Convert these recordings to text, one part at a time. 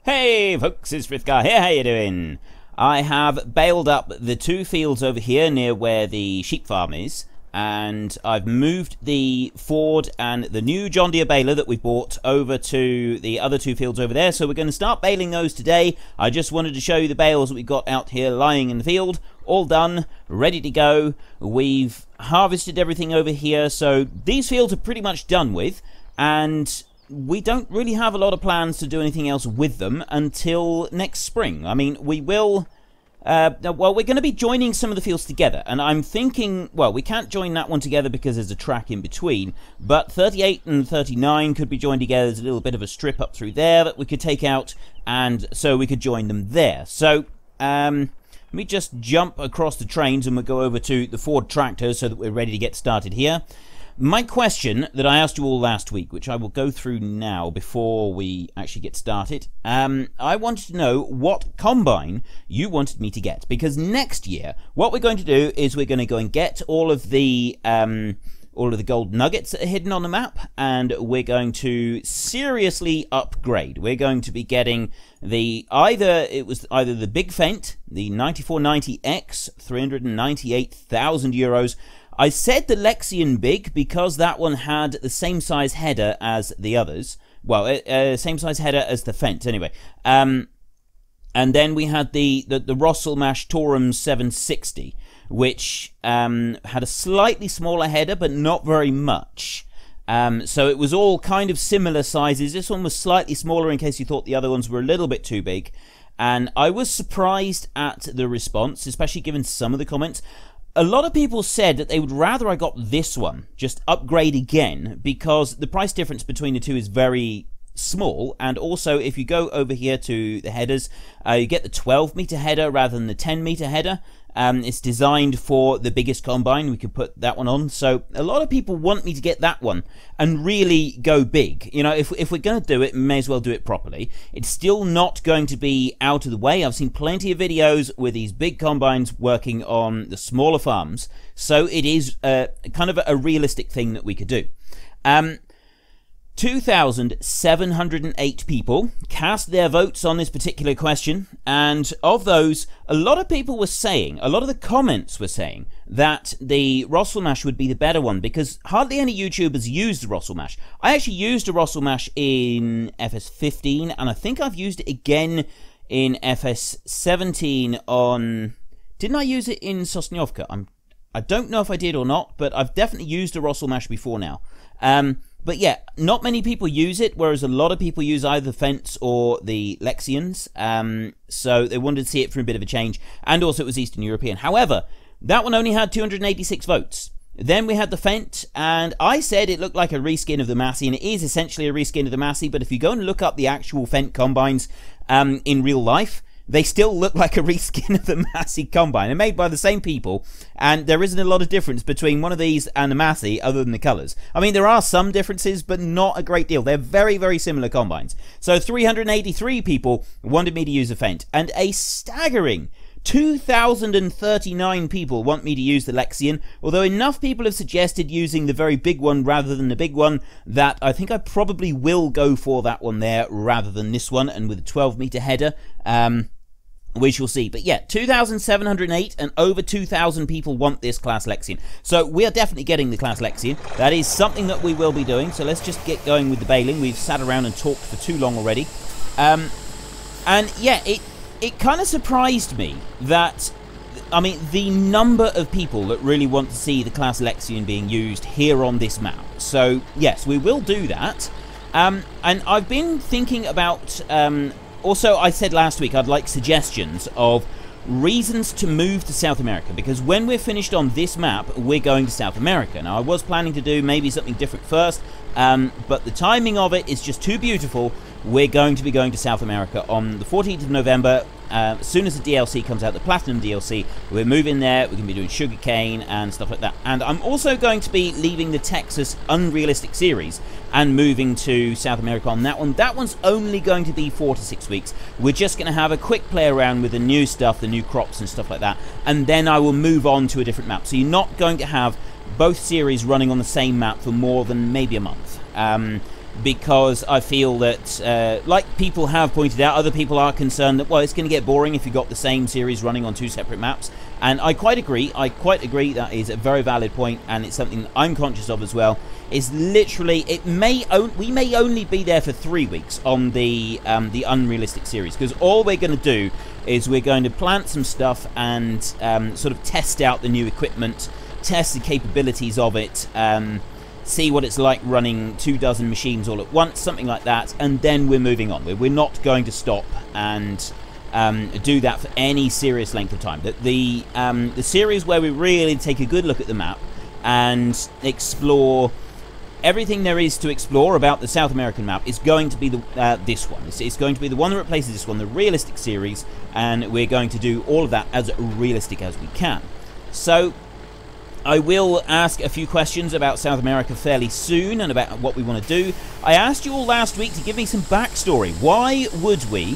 Hey folks, it's Frithgar here, how you doing? I have baled up the two fields over here near where the sheep farm is, and I've moved the Ford and the new John Deere baler that we bought over to the other two fields over there, so we're going to start baling those today. I just wanted to show you the bales that we've got out here lying in the field, all done, ready to go. We've harvested everything over here, so these fields are pretty much done with, and we don't really have a lot of plans to do anything else with them until next spring. I mean, we will... well, we're going to be joining some of the fields together, and I'm thinking, well, we can't join that one together because there's a track in between, but 38 and 39 could be joined together. There's a little bit of a strip up through there that we could take out, and so we could join them there. So, let me just jump across the trains and we'll go over to the Ford tractor so that we're ready to get started here. My question that I asked you all last week, which I will go through now before we actually get started, I wanted to know what combine you wanted me to get, because next year what we're going to do is we're going to go and get all of the gold nuggets that are hidden on the map, and we're going to seriously upgrade. We're going to be getting the either the big Fendt, the 9490X, 398,000 euros. I said the Lexion big because that one had the same size header as the others. Well, same size header as the Fendt, anyway. And then we had the Rosselmash Torum 760, which had a slightly smaller header, but not very much. So it was all kind of similar sizes. This one was slightly smaller in case you thought the other ones were a little bit too big. And I was surprised at the response, especially given some of the comments. A lot of people said that they would rather I got this one, just upgrade again, because the price difference between the two is very small, and also if you go over here to the headers, you get the 12-meter header rather than the 10-meter header. It's designed for the biggest combine. We could put that one on, so a lot of people want me to get that one and really go big. You know, if we're going to do it, we may as well do it properly. It's still not going to be out of the way. I've seen plenty of videos with these big combines working on the smaller farms, so it is kind of a realistic thing that we could do. 2,708 people cast their votes on this particular question, and of those, a lot of people were saying, a lot of the comments were saying that the Rosselmash would be the better one, because hardly any YouTubers use the Rosselmash. I actually used a Rosselmash in FS15, and I think I've used it again in FS17 on... Didn't I use it in Sosniovka? I don't know if I did or not, but I've definitely used a Rosselmash before now. But yeah, not many people use it, whereas a lot of people use either the Fendt or the Lexions, so they wanted to see it for a bit of a change, and also it was Eastern European. However, that one only had 286 votes. Then we had the Fendt, and I said it looked like a reskin of the Massey, and it is essentially a reskin of the Massey, but if you go and look up the actual Fendt combines in real life, they still look like a reskin of the Massey combine. They're made by the same people, and there isn't a lot of difference between one of these and the Massey other than the colours. I mean, there are some differences, but not a great deal. They're very, very similar combines. So 383 people wanted me to use a Fendt, and a staggering 2,039 people want me to use the Lexion, although enough people have suggested using the very big one rather than the big one that I think I probably will go for that one there rather than this one, and with a 12-meter header. We shall see. But yeah, 2,708 and over 2,000 people want this class Lexion. So we are definitely getting the class Lexion. That is something that we will be doing. So let's just get going with the baling. We've sat around and talked for too long already. And yeah, it kind of surprised me that, I mean, the number of people that really want to see the class Lexion being used here on this map. So yes, we will do that. And I've been thinking about... also, I said last week I'd like suggestions of reasons to move to South America, because when we're finished on this map, we're going to South America. Now, I was planning to do maybe something different first, but the timing of it is just too beautiful. We're going to be going to South America on the 14th of November. As soon as the DLC comes out, the Platinum DLC, we're moving there. We're going to be doing sugarcane and stuff like that. And I'm also going to be leaving the Texas Unrealistic series and moving to South America on that one. That one's only going to be 4 to 6 weeks. We're just going to have a quick play around with the new stuff, the new crops and stuff like that. And then I will move on to a different map. So you're not going to have both series running on the same map for more than maybe a month. because I feel that, like people have pointed out, other people are concerned that, well, it's going to get boring if you've got the same series running on 2 separate maps. And I quite agree. That is a very valid point, and it's something that I'm conscious of as well. It's literally, we may only be there for 3 weeks on the unrealistic series, because all we're going to do is we're going to plant some stuff and sort of test out the new equipment, test the capabilities of it, see what it's like running 24 machines all at once, something like that, and then we're moving on. We're not going to stop and do that for any serious length of time. The series where we really take a good look at the map and explore everything there is to explore about the South American map is going to be this one. It's going to be the one that replaces this one, the realistic series, and we're going to do all of that as realistic as we can. So I will ask a few questions about South America fairly soon and about what we want to do. I asked you all last week to give me some backstory. Why would we,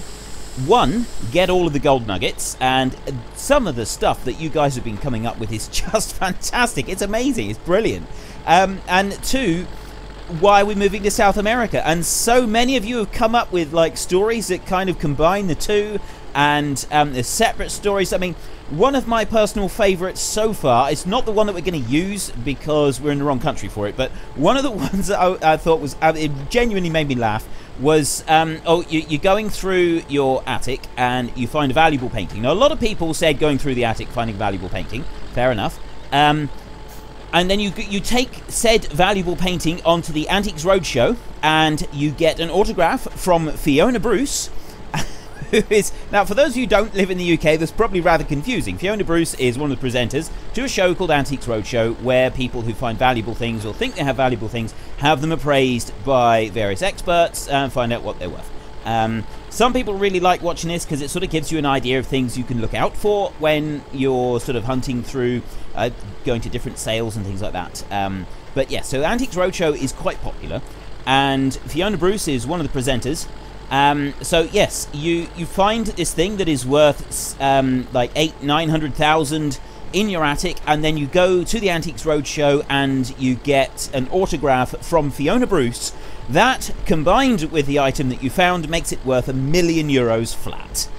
one, get all of the gold nuggets? And some of the stuff that you guys have been coming up with is just fantastic. It's amazing. It's brilliant. And two, why are we moving to South America? And so many of you have come up with like stories that kind of combine the two, and there's separate stories. I mean, one of my personal favorites so far, it's not the one that we're going to use because we're in the wrong country for it, but one of the ones that I thought was, it genuinely made me laugh, was, you're going through your attic and you find a valuable painting. Now, a lot of people said going through the attic, finding a valuable painting. Fair enough. And then you take said valuable painting onto the Antiques Roadshow and you get an autograph from Fiona Bruce, who is, now for those of you who don't live in the UK, that's probably rather confusing. Fiona Bruce is one of the presenters to a show called Antiques Roadshow, where people who find valuable things or think they have valuable things have them appraised by various experts and find out what they're worth. Some people really like watching this because it sort of gives you an idea of things you can look out for when you're sort of hunting through, going to different sales and things like that. But yeah, so Antiques Roadshow is quite popular, and Fiona Bruce is one of the presenters. So yes, you find this thing that is worth like 800,000-900,000 in your attic, and then you go to the Antiques Roadshow and you get an autograph from Fiona Bruce. That, combined with the item that you found, makes it worth €1 million flat.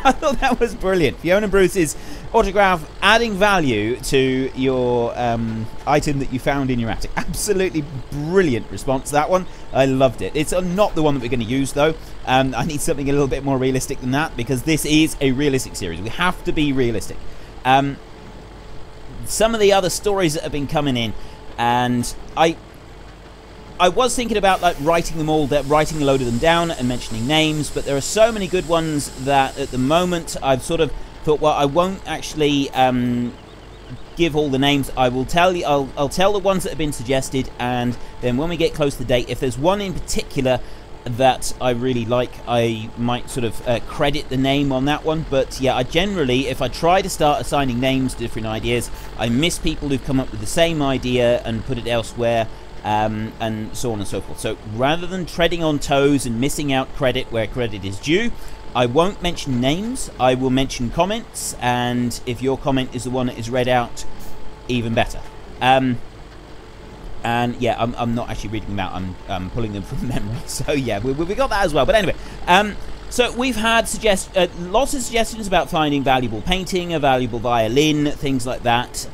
I thought that was brilliant. Fiona Bruce's autograph adding value to your item that you found in your attic. Absolutely brilliant response, that one. I loved it. It's not the one that we're going to use, though. I need something a little bit more realistic than that, because this is a realistic series. We have to be realistic. Some of the other stories that have been coming in, and I was thinking about like writing them all, writing a load of them down and mentioning names, but there are so many good ones that at the moment I've sort of thought, well, I won't actually give all the names. I will tell you, I'll tell the ones that have been suggested, and then when we get close to the date, if there's one in particular that I really like, I might sort of credit the name on that one. But yeah, I generally, if I try to start assigning names to different ideas, I miss people who've come up with the same idea and put it elsewhere. And so on and so forth. So rather than treading on toes and missing out credit where credit is due, I won't mention names. I will mention comments, and if your comment is the one that is read out, even better. And yeah, I'm not actually reading them out. I'm pulling them from memory. So yeah, we got that as well. But anyway, so we've had lots of suggestions about finding valuable painting, a valuable violin, things like that.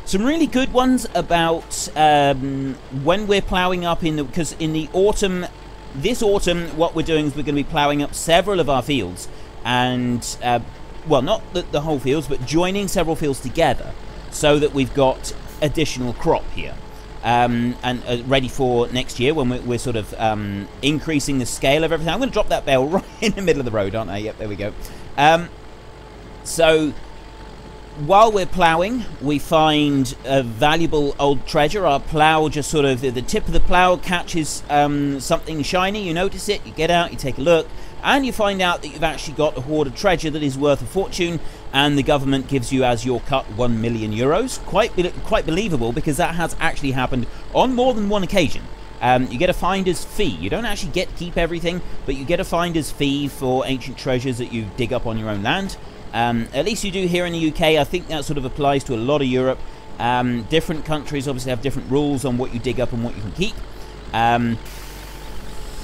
Some really good ones about when we're ploughing up because in the autumn, this autumn, what we're doing is we're going to be ploughing up several of our fields, and well, not the whole fields, but joining several fields together so that we've got additional crop here, and ready for next year when we're sort of increasing the scale of everything. I'm going to drop that bell right in the middle of the road, aren't I? Yep, there we go. So while we're ploughing, we find a valuable old treasure. Our plough just sort of, the tip of the plough catches something shiny. You notice it, you get out, you take a look, and you find out that you've actually got a hoard of treasure that is worth a fortune, and the government gives you as your cut €1 million. Quite believable, because that has actually happened on more than one occasion. You get a finder's fee. You don't actually get to keep everything, but you get a finder's fee for ancient treasures that you dig up on your own land. At least you do here in the UK. I think that sort of applies to a lot of Europe. Different countries obviously have different rules on what you dig up and what you can keep.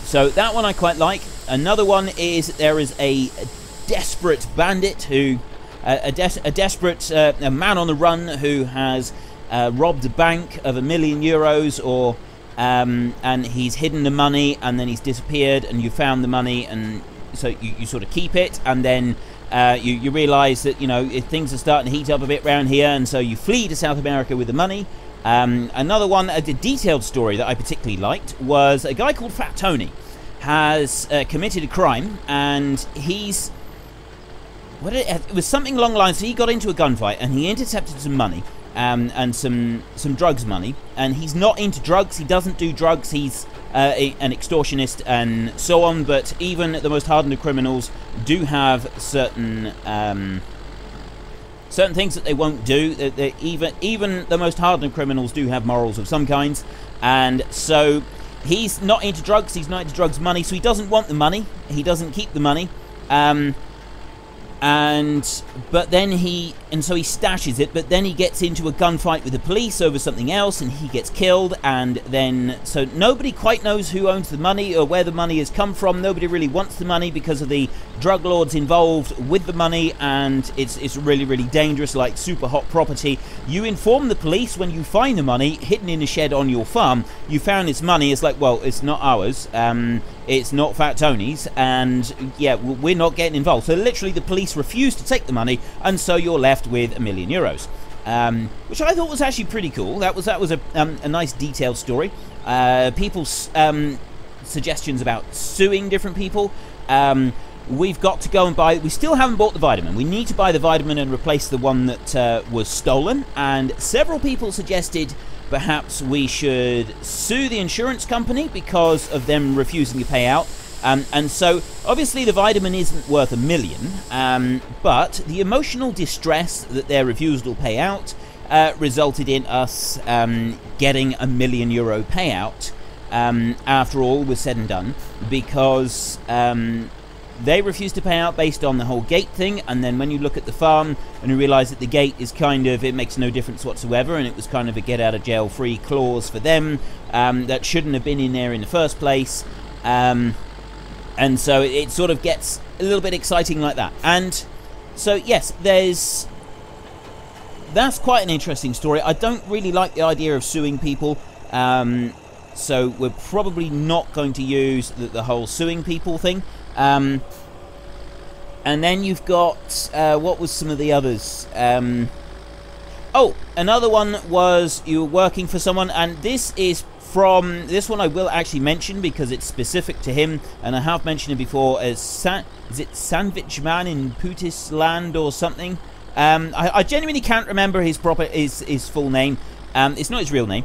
So that one I quite like. Another one is there is a desperate bandit who, a desperate a man on the run who has robbed a bank of €1 million, or and he's hidden the money, and then he's disappeared, and you found the money, and so you sort of keep it, and then you realise that, you know, things are starting to heat up a bit around here, and so you flee to South America with the money. Another one, a detailed story that I particularly liked, was a guy called Fat Tony has committed a crime, and he's... it was something along the lines, so he got into a gunfight, and he intercepted some money, and some drugs money, and he's not into drugs, he doesn't do drugs, he's an extortionist and so on, but even the most hardened criminals do have certain things that they won't do. Even the most hardened criminals do have morals of some kinds, and so he's not into drugs, he's not into drugs money, so he doesn't want the money, he doesn't keep the money, so he stashes it, but then he gets into a gunfight with the police over something else, and he gets killed, and then, so nobody quite knows who owns the money or where the money has come from. Nobody really wants the money because of the drug lords involved with the money, and it's really, really dangerous, like super hot property. You inform the police when you find the money hidden in a shed on your farm. You found this money. It's like, well, it's not ours, it's not Fat Tony's, and yeah, we're not getting involved. So literally the police refuse to take the money, and so you're left with €1 million, which I thought was actually pretty cool. That was a nice detailed story. People's suggestions about suing different people. We've got to go and buy... We still haven't bought the vitamin. We need to buy the vitamin and replace the one that was stolen. And several people suggested perhaps we should sue the insurance company because of them refusing to pay out. And so, obviously, the vitamin isn't worth $1 million, but the emotional distress that their refusal to pay out resulted in us getting €1 million payout after all was said and done, because they refused to pay out based on the whole gate thing, and then when you look at the farm and you realise that the gate is kind of, it makes no difference whatsoever, and it was kind of a get out of jail free clause for them that shouldn't have been in there in the first place, and so it sort of gets a little bit exciting like that. And so yes, that's quite an interesting story. I don't really like the idea of suing people, so we're probably not going to use the whole suing people thing. And then you've got, what was some of the others? Oh, another one was you were working for someone, and this one I will actually mention because it's specific to him, and I have mentioned it before as is it Sandwich Man in Putis Land or something? I genuinely can't remember his full name. It's not his real name.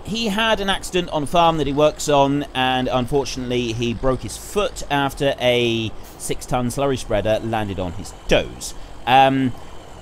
He had an accident on a farm that he works on, and unfortunately he broke his foot after a 6-ton slurry spreader landed on his toes.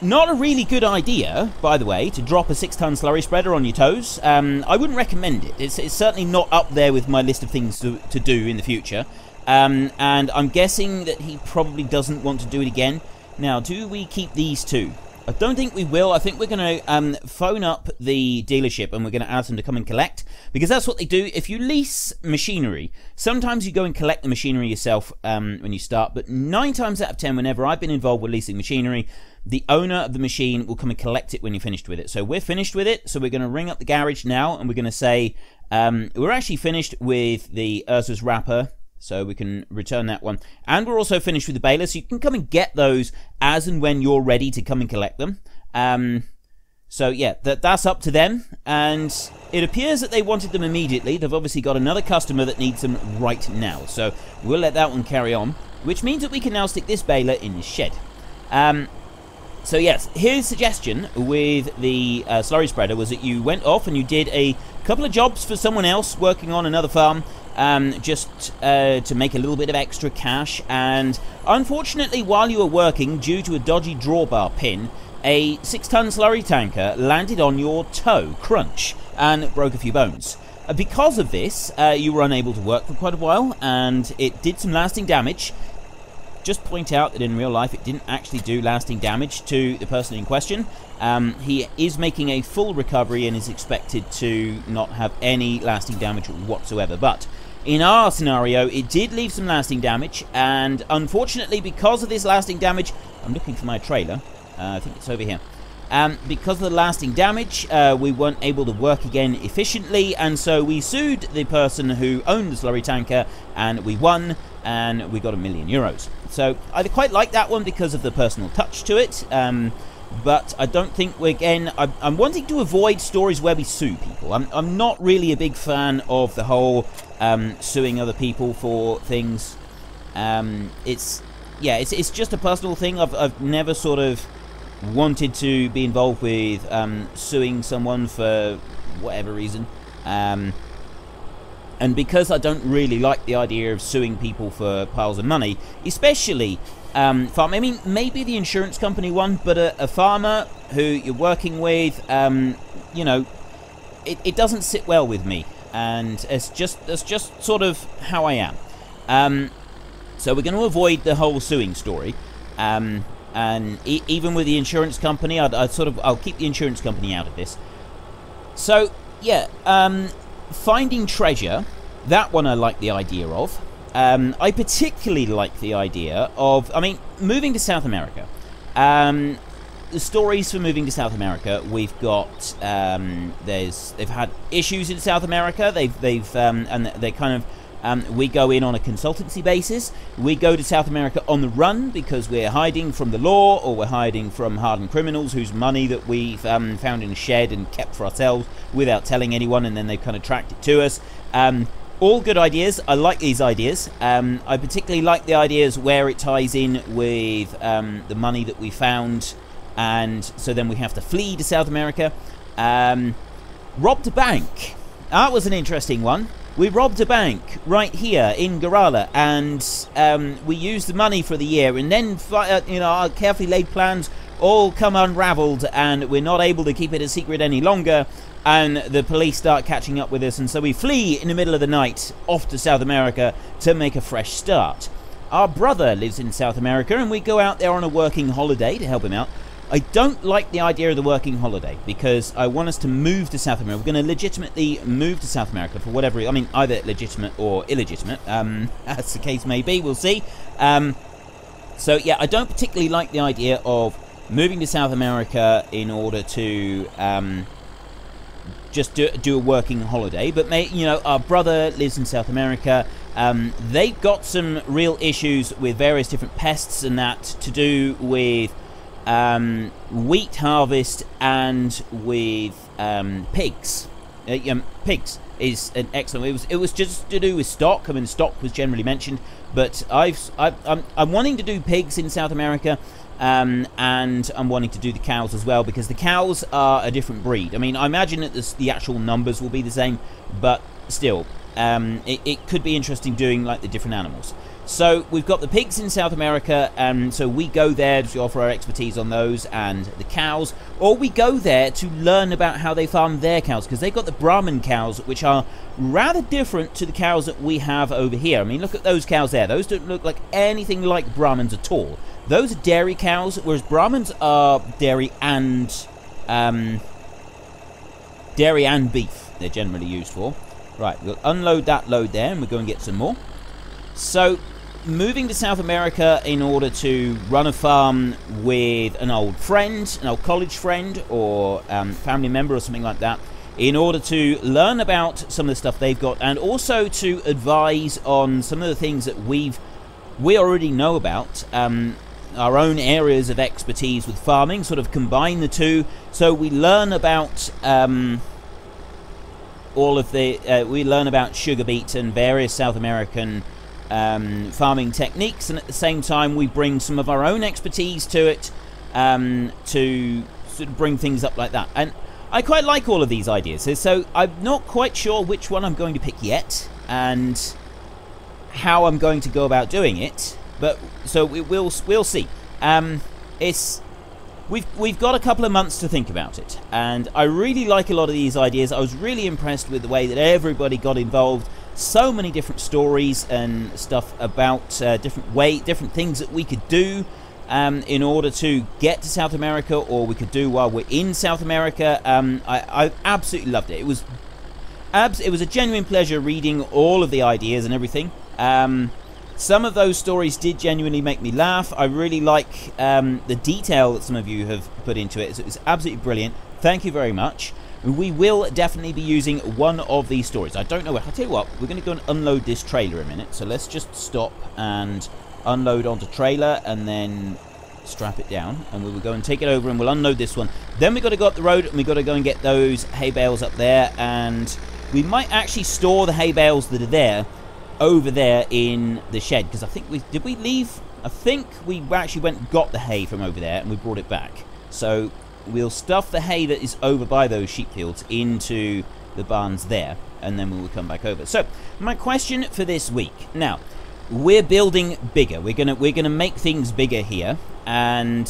Not a really good idea, by the way, to drop a 6-ton slurry spreader on your toes. I wouldn't recommend it. It's certainly not up there with my list of things to do in the future. And I'm guessing that he probably doesn't want to do it again. Now, do we keep these two? I don't think we will. I think we're going to phone up the dealership and we're going to ask them to come and collect, because that's what they do. If you lease machinery, sometimes you go and collect the machinery yourself when you start, but 9 times out of 10, whenever I've been involved with leasing machinery, the owner of the machine will come and collect it when you're finished with it. So we're finished with it, so we're going to ring up the garage now and we're going to say, we're actually finished with the Ursus wrapper, so we can return that one. And we're also finished with the baler, so you can come and get those as and when you're ready to come and collect them. So yeah, that's up to them. And it appears that they wanted them immediately. They've obviously got another customer that needs them right now. So we'll let that one carry on, which means that we can now stick this baler in the shed. So yes, his suggestion with the slurry spreader was that you went off and you did a couple of jobs for someone else working on another farm, just to make a little bit of extra cash, and unfortunately while you were working, due to a dodgy drawbar pin, a 6-ton slurry tanker landed on your toe, crunch, and broke a few bones. Because of this, you were unable to work for quite a while, and it did some lasting damage. Just point out that in real life it didn't actually do lasting damage to the person in question. He is making a full recovery and is expected to not have any lasting damage whatsoever, but in our scenario, it did leave some lasting damage, and unfortunately, because of this lasting damage, I'm looking for my trailer. I think it's over here. Because of the lasting damage, we weren't able to work again efficiently, and so we sued the person who owned the slurry tanker, and we won, and we got €1,000,000. So I quite like that one because of the personal touch to it, but I don't think I'm wanting to avoid stories where we sue people. I'm not really a big fan of the whole suing other people for things. It's just a personal thing. I've never sort of wanted to be involved with suing someone for whatever reason, and because I don't really like the idea of suing people for piles of money, especially farm. I mean, maybe the insurance company one, but a farmer who you're working with, you know, it doesn't sit well with me, and that's just sort of how I am. So we're going to avoid the whole suing story. And even with the insurance company, I'll keep the insurance company out of this. So yeah, finding treasure, that one I like the idea of. I particularly like the idea of, I mean, moving to South America. The stories for moving to South America, we've got they've had issues in South America. And they kind of. We go in on a consultancy basis. We go to South America on the run because we're hiding from the law, or we're hiding from hardened criminals whose money that we've found in a shed and kept for ourselves without telling anyone, and then they've kind of tracked it to us. All good ideas. I like these ideas. I particularly like the ideas where it ties in with the money that we found, and so then we have to flee to South America. Robbed a bank. That was an interesting one. We robbed a bank right here in Gorale, and we used the money for the year, and then our carefully laid plans all come unraveled, and we're not able to keep it a secret any longer, and the police start catching up with us, and so we flee in the middle of the night off to South America to make a fresh start. Our brother lives in South America, and we go out there on a working holiday to help him out. I don't like the idea of the working holiday because I want us to move to South America. We're going to legitimately move to South America for whatever reason. I mean, either legitimate or illegitimate, as the case may be. We'll see. So yeah, I don't particularly like the idea of moving to South America in order to just do a working holiday. But our brother lives in South America. They've got some real issues with various different pests and that to do with wheat harvest and with pigs. Pigs is an excellent. It was just to do with stock. I mean, stock was generally mentioned, but I'm wanting to do pigs in South America, and I'm wanting to do the cows as well because the cows are a different breed. I mean, I imagine that the actual numbers will be the same, but still, it could be interesting doing like the different animals. So we've got the pigs in South America, and so we go there to offer our expertise on those and the cows, or we go there to learn about how they farm their cows, because they've got the Brahman cows, which are rather different to the cows that we have over here. I mean, look at those cows there. Those don't look like anything like Brahmans at all. Those are dairy cows, whereas Brahmans are dairy and beef they're generally used for. Right, we'll unload that load there, and we'll go and get some more. So moving to South America in order to run a farm with an old friend, an old college friend, or family member or something like that, in order to learn about some of the stuff they've got, and also to advise on some of the things that we already know about, our own areas of expertise with farming, sort of combine the two, so we learn about we learn about sugar beet and various South American farming techniques, and at the same time we bring some of our own expertise to it, to sort of bring things up like that. And I quite like all of these ideas, so I'm not quite sure which one I'm going to pick yet and how I'm going to go about doing it, but so we'll see. We've got a couple of months to think about it, and I really like a lot of these ideas. I was really impressed with the way that everybody got involved. So many different stories and stuff about different things that we could do in order to get to South America, or we could do while we're in South America. I absolutely loved it. It was it was a genuine pleasure reading all of the ideas and everything. Some of those stories did genuinely make me laugh. I really like the detail that some of you have put into it. So it's absolutely brilliant. Thank you very much. We will definitely be using one of these stories. I don't know where. I'll tell you what, we're going to go and unload this trailer a minute. So let's just stop and unload onto trailer and then strap it down. And we will go and take it over and we'll unload this one. Then we've got to go up the road and we've got to go and get those hay bales up there. And we might actually store the hay bales that are there over there in the shed. Because I think did we leave? I think we actually went and got the hay from over there and we brought it back. So we'll stuff the hay that is over by those sheep fields into the barns there, and then we will come back over. So my question for this week, now we're building bigger, we're gonna make things bigger here, and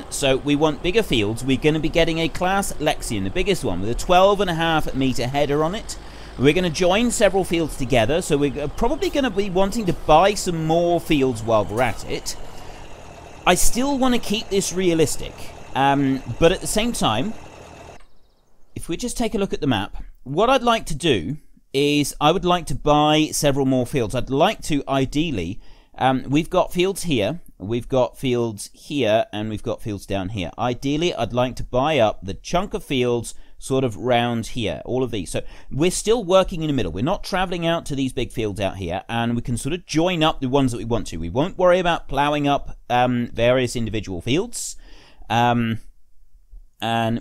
so we want bigger fields. We're going to be getting a class Lexion, the biggest one, with a 12.5 meter header on it. We're going to join several fields together, so we're probably going to be wanting to buy some more fields while we're at it. I still want to keep this realistic. But at the same time, if we just take a look at the map, what I'd like to do is I would like to buy several more fields. I'd like to, ideally, we've got fields here, we've got fields here, and we've got fields down here. Ideally, I'd like to buy up the chunk of fields sort of round here, all of these. So we're still working in the middle. We're not traveling out to these big fields out here, and we can sort of join up the ones that we want to. We won't worry about ploughing up various individual fields. And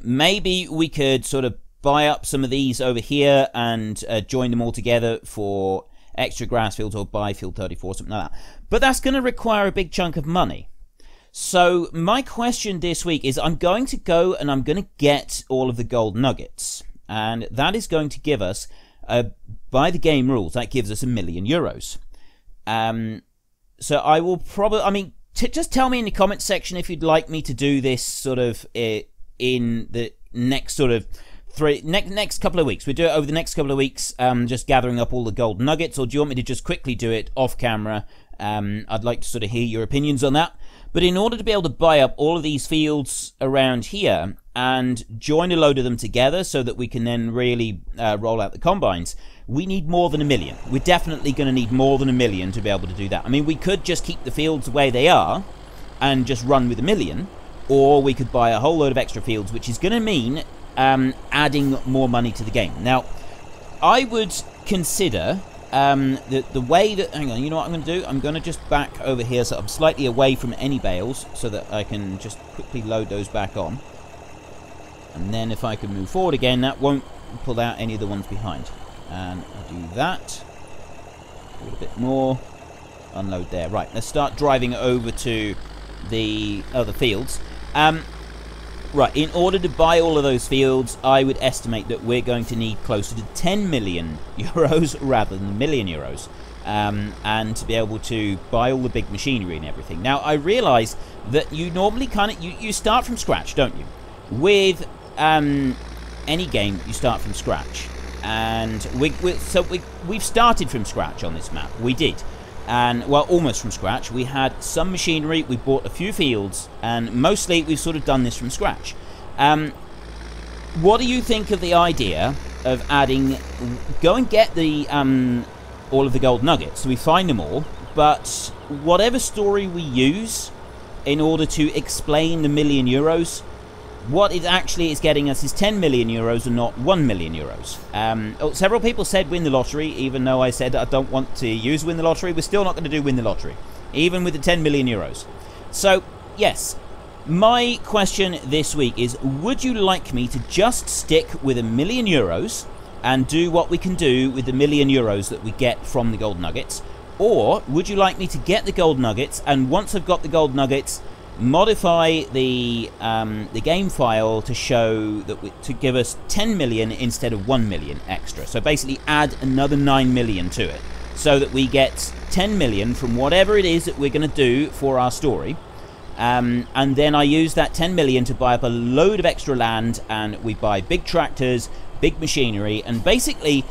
maybe we could sort of buy up some of these over here and join them all together for extra grass fields, or buy field 34, something like that. But that's going to require a big chunk of money. So my question this week is I'm going to go and I'm going to get all of the gold nuggets. And that is going to give us, by the game rules, that gives us €1,000,000. So I will probably, I mean, just tell me in the comments section if you'd like me to do this sort of in the next sort of next couple of weeks. We do it over the next couple of weeks, just gathering up all the gold nuggets, or do you want me to just quickly do it off camera? I'd like to sort of hear your opinions on that. But in order to be able to buy up all of these fields around here and join a load of them together so that we can then really roll out the combines, we need more than 1 million. We're definitely going to need more than 1 million to be able to do that. I mean, we could just keep the fields the way they are and just run with 1 million, or we could buy a whole load of extra fields, which is going to mean adding more money to the game. Now, I would consider the way that, hang on, you know what I'm going to do? I'm going to just back over here so I'm slightly away from any bales so that I can just quickly load those back on. And then if I can move forward again, that won't pull out any of the ones behind. And I'll do that. A little bit more. Unload there. Right, let's start driving over to the other fields. Right, in order to buy all of those fields, I would estimate that we're going to need closer to 10 million euros rather than €1 million. And to be able to buy all the big machinery and everything. Now, I realise that you normally kind of, you start from scratch, don't you? With any game, you start from scratch. And we've started from scratch on this map. We did. And, well, almost from scratch. We had some machinery, we bought a few fields, and mostly we've sort of done this from scratch. What do you think of the idea of adding, go and get the all of the gold nuggets, so we find them all, but whatever story we use in order to explain the €1 million, what it actually is getting us is 10 million euros and not 1 million euros. Several people said win the lottery, even though I said I don't want to use win the lottery. We're still not going to do win the lottery, even with the 10 million euros. So, yes, my question this week is, would you like me to just stick with €1 million and do what we can do with the €1 million that we get from the gold nuggets? Or would you like me to get the gold nuggets, and once I've got the gold nuggets, modify the game file to show that to give us 10 million instead of 1 million extra. So basically add another 9 million to it so that we get 10 million from whatever it is that we're going to do for our story. And then I use that 10 million to buy up a load of extra land, and we buy big tractors, big machinery, and basically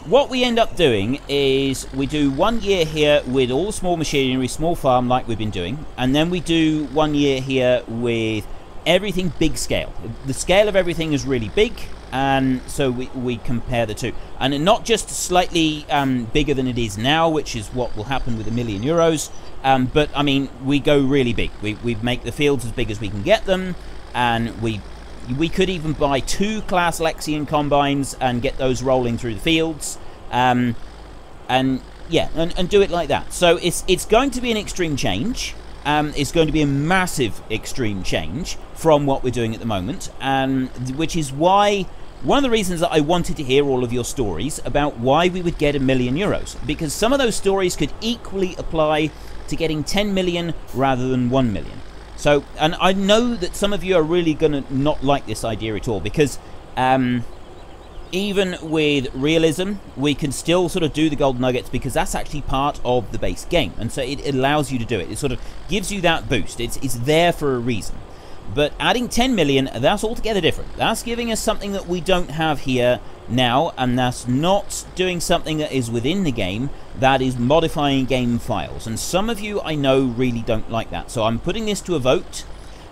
what we end up doing is we do 1 year here with all the small machinery, small farm like we've been doing, and then we do 1 year here with everything big scale. The scale of everything is really big, and so we compare the two, and not just slightly bigger than it is now, which is what will happen with €1,000,000, but I mean we go really big. We make the fields as big as we can get them, and we could even buy 2 Class Lexion combines and get those rolling through the fields, and yeah, and do it like that. So it's going to be an extreme change. It's going to be a massive extreme change from what we're doing at the moment, and which is why one of the reasons that I wanted to hear all of your stories about why we would get €1,000,000, because some of those stories could equally apply to getting 10 million rather than 1 million. So, and I know that some of you are really going to not like this idea at all, because even with realism, we can still sort of do the gold nuggets, because that's actually part of the base game, and so it allows you to do it. It sort of gives you that boost. It's there for a reason. But adding 10 million, that's altogether different. That's giving us something that we don't have here now, and that's not doing something that is within the game. That is modifying game files, and some of you I know really don't like that. So I'm putting this to a vote,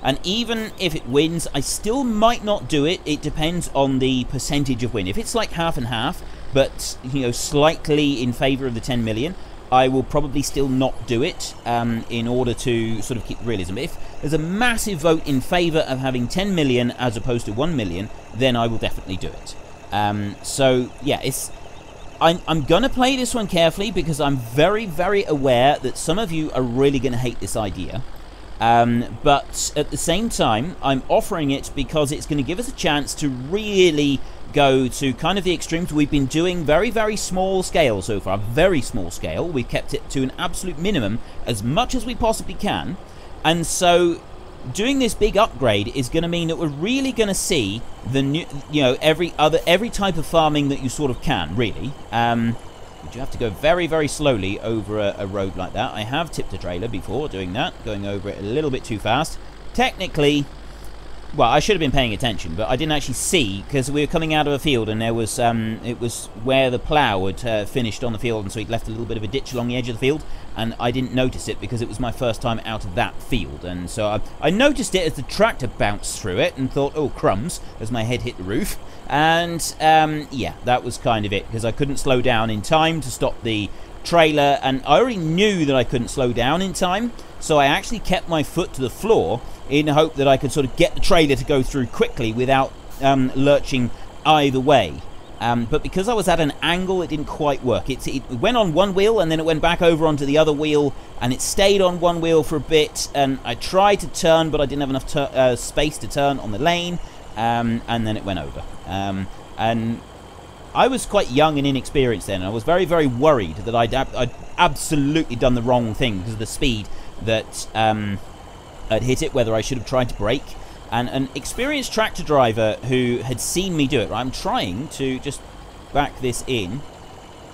and even if it wins, I still might not do it. It depends on the percentage of win. If it's like half and half, but you know, slightly in favor of the 10 million, I will probably still not do it in order to sort of keep realism. If there's a massive vote in favor of having 10 million as opposed to 1 million, then I will definitely do it. So yeah, I'm gonna play this one carefully, because I'm very, very aware that some of you are really gonna hate this idea. But at the same time, I'm offering it because it's going to give us a chance to really go to kind of the extremes. We've been doing very, very small scale so far, very small scale. We've kept it to an absolute minimum as much as we possibly can, and so doing this big upgrade is going to mean that we're really going to see the new, you know, every type of farming that you sort of can, really. You have to go very, very slowly over a road like that. I have tipped a trailer before doing that, going over it a little bit too fast. Technically, well, I should have been paying attention, but I didn't actually see, because we were coming out of a field, and there was it was where the plough had finished on the field, and so he'd left a little bit of a ditch along the edge of the field, and I didn't notice it because it was my first time out of that field, and so I noticed it as the tractor bounced through it and thought, oh crumbs, as my head hit the roof. And yeah, that was kind of it, because I couldn't slow down in time to stop the trailer, and I already knew that I couldn't slow down in time, so I actually kept my foot to the floor in the hope that I could sort of get the trailer to go through quickly without lurching either way. But because I was at an angle, it didn't quite work. It went on one wheel, and then it went back over onto the other wheel, and it stayed on one wheel for a bit, and I tried to turn, but I didn't have enough space to turn on the lane, and then it went over. And I was quite young and inexperienced then, and I was very, very worried that I'd absolutely done the wrong thing because of the speed that I'd hit it, whether I should have tried to brake. And an experienced tractor driver who had seen me do it, right, I'm trying to just back this in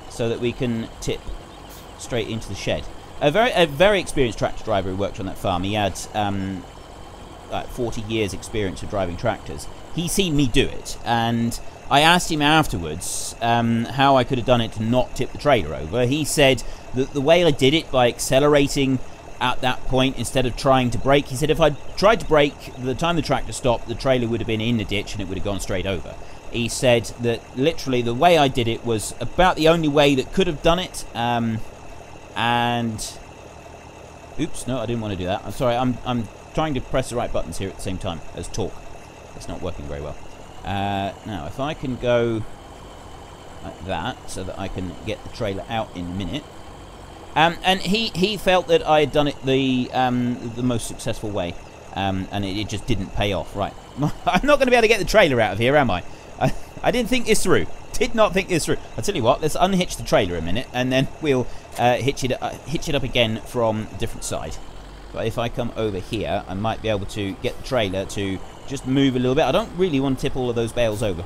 so that we can tip straight into the shed. A very experienced tractor driver who worked on that farm. He had 40 years experience of driving tractors. He seen me do it, and I asked him afterwards how I could have done it to not tip the trailer over. He said that the way I did it, by accelerating at that point instead of trying to brake, he said if I'd tried to brake, the time the tractor stopped, the trailer would have been in the ditch and it would have gone straight over. He said that literally the way I did it was about the only way that could have done it. And oops, no, I didn't want to do that. I'm sorry, I'm trying to press the right buttons here at the same time as talk. It's not working very well. Now, if I can go like that, so that I can get the trailer out in a minute. And he felt that I had done it the most successful way, and it just didn't pay off. Right, I'm not going to be able to get the trailer out of here, am I? I didn't think this through. Did not think this through. I'll tell you what, let's unhitch the trailer a minute, and then we'll hitch it up again from a different side. But if I come over here, I might be able to get the trailer to just move a little bit. I don't really want to tip all of those bales over.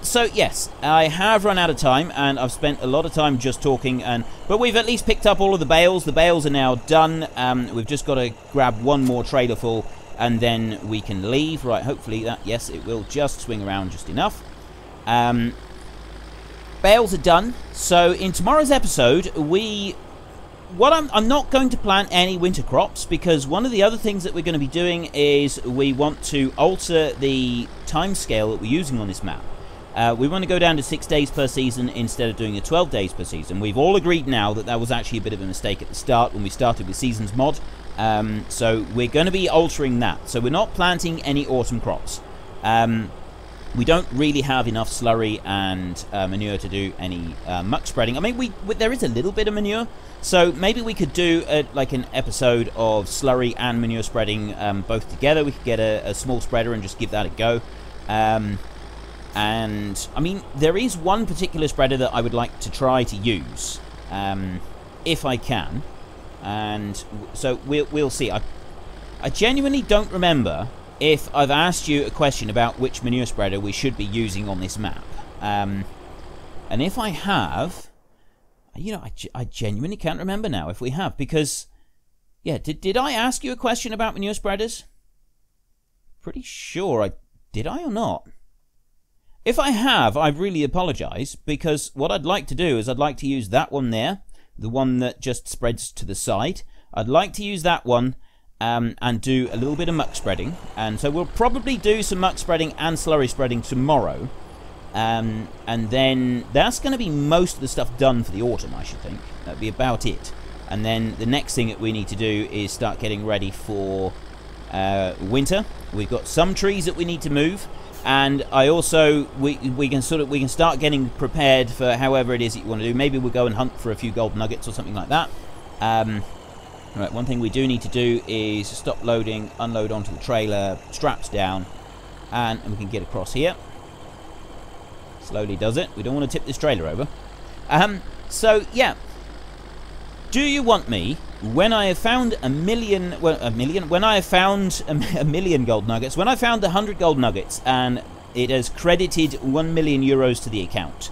So yes, I have run out of time, and I've spent a lot of time just talking, but we've at least picked up all of the bales. The bales are now done. We've just got to grab one more trailer full, and then we can leave. Right, hopefully that, yes, it will just swing around just enough. Bales are done. So in tomorrow's episode, I'm not going to plant any winter crops, because one of the other things that we're going to be doing is we want to alter the time scale that we're using on this map. We want to go down to 6 days per season instead of doing the 12 days per season. We've all agreed now that that was actually a bit of a mistake at the start when we started with Seasons Mod. So we're going to be altering that. So we're not planting any autumn crops. We don't really have enough slurry and manure to do any muck spreading. I mean, there is a little bit of manure, so maybe we could do like an episode of slurry and manure spreading both together. We could get a small spreader and just give that a go. And I mean, there is one particular spreader that I would like to try to use, if I can. And so we'll see. I genuinely don't remember if I've asked you a question about which manure spreader we should be using on this map. And if I have, you know, I genuinely can't remember now if we have, because, yeah, did I ask you a question about manure spreaders? Pretty sure did I or not? If I have, I really apologise, because what I'd like to do is I'd like to use that one there, the one that just spreads to the side. I'd like to use that one and do a little bit of muck spreading. And so we'll probably do some muck spreading and slurry spreading tomorrow. And then that's going to be most of the stuff done for the autumn, I should think. That'll be about it. And then the next thing that we need to do is start getting ready for winter. We've got some trees that we need to move. And I also we can start getting prepared for however it is that you want to do. Maybe we'll go and hunt for a few gold nuggets or something like that. Right, one thing we do need to do is stop loading, unload onto the trailer, straps down, and we can get across here. Slowly does it. We don't want to tip this trailer over. So yeah, do you want me, when I have found a million gold nuggets, when I found 100 gold nuggets and it has credited 1 million euros to the account,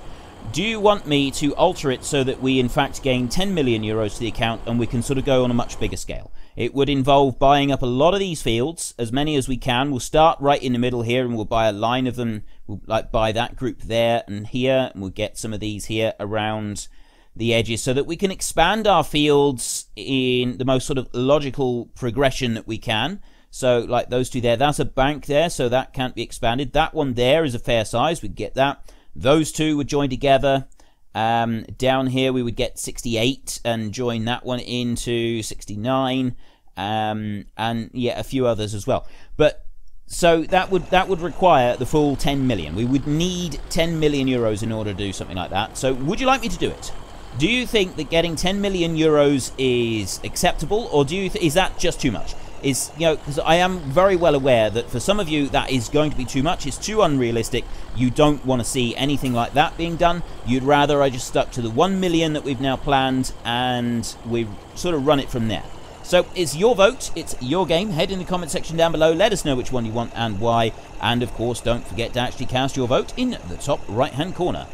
do you want me to alter it so that we in fact gain 10 million euros to the account and we can sort of go on a much bigger scale? It would involve buying up a lot of these fields, as many as we can. We'll start right in the middle here and we'll buy a line of them. We'll like buy that group there and here, and we'll get some of these here around the edges so that we can expand our fields in the most sort of logical progression that we can. So like those two there, that's a bank there, so that can't be expanded. That one there is a fair size, we'd get that. Those two would join together. Down here we would get 68 and join that one into 69, and yeah, a few others as well. But so that would require the full 10 million. We would need 10 million euros in order to do something like that. So would you like me to do it? Do you think that getting 10 million euros is acceptable, or do you is that just too much? Is, you know, because I am very well aware that for some of you that is going to be too much. It's too unrealistic. You don't want to see anything like that being done. You'd rather I just stuck to the 1 million that we've now planned and we sort of run it from there. So it's your vote, it's your game. Head in the comment section down below, let us know which one you want and why, and of course don't forget to actually cast your vote in the top right hand corner.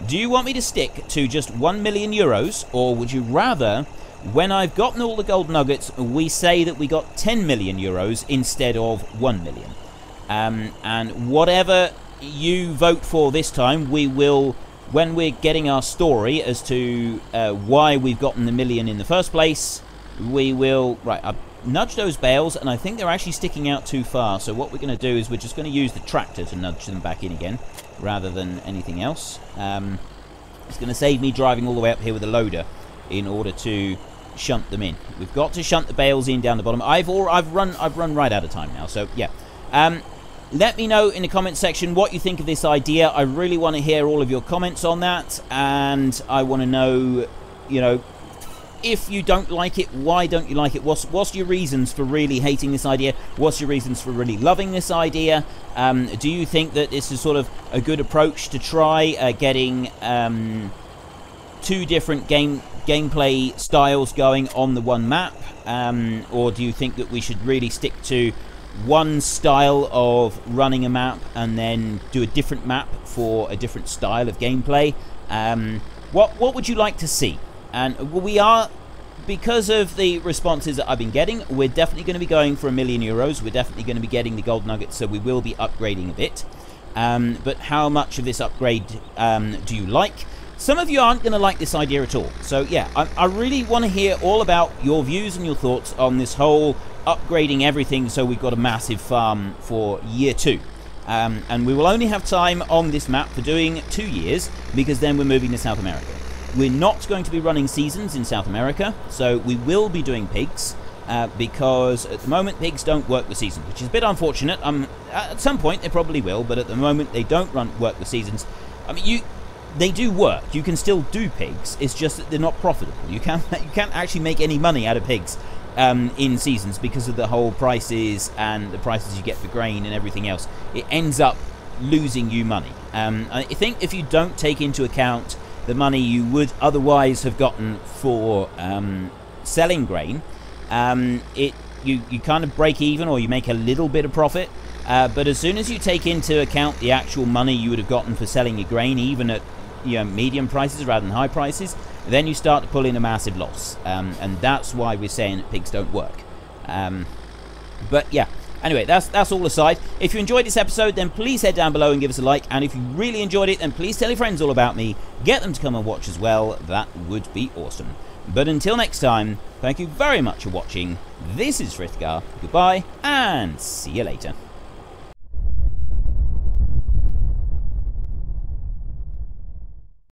Do you want me to stick to just 1 million euros, or would you rather, when I've gotten all the gold nuggets, we say that we got 10 million euros instead of 1 million? And whatever you vote for this time, we will, when we're getting our story as to why we've gotten the million in the first place, we will, right, I've nudged those bales, and I think they're actually sticking out too far, so what we're going to do is we're just going to use the tractor to nudge them back in again, rather than anything else. It's going to save me driving all the way up here with a loader in order to shunt them in. We've got to shunt the bales in down the bottom. I've run right out of time now, so yeah. Let me know in the comment section what you think of this idea. I really want to hear all of your comments on that, and I want to know, you know, if you don't like it, why don't you like it? What's your reasons for really hating this idea? What's your reasons for really loving this idea? Do you think that this is sort of a good approach to try getting two different gameplay styles going on the one map? Or do you think that we should really stick to one style of running a map and then do a different map for a different style of gameplay? What would you like to see? And we are, because of the responses that I've been getting, we're definitely going to be going for 1 million euros. We're definitely going to be getting the gold nuggets, so we will be upgrading a bit. But how much of this upgrade do you like? Some of you aren't going to like this idea at all. So yeah, I really want to hear all about your views and your thoughts on this whole upgrading everything so we've got a massive farm for year 2. And we will only have time on this map for doing 2 years, because then we're moving to South America. We're not going to be running seasons in South America, so we will be doing pigs, because at the moment pigs don't work with seasons, which is a bit unfortunate. At some point they probably will, but at the moment they don't work with seasons. I mean, they do work. You can still do pigs. It's just that they're not profitable. You can't actually make any money out of pigs in seasons because of the whole prices and the prices you get for grain and everything else. It ends up losing you money. I think if you don't take into account the money you would otherwise have gotten for selling grain, you kind of break even, or you make a little bit of profit. But as soon as you take into account the actual money you would have gotten for selling your grain, even at medium prices rather than high prices, then you start to pull in a massive loss. And that's why we're saying that pigs don't work. But yeah. Anyway, that's all aside. If you enjoyed this episode, then please head down below and give us a like. And if you really enjoyed it, then please tell your friends all about me. Get them to come and watch as well. That would be awesome. But until next time, thank you very much for watching. This is Frithgar. Goodbye, and see you later.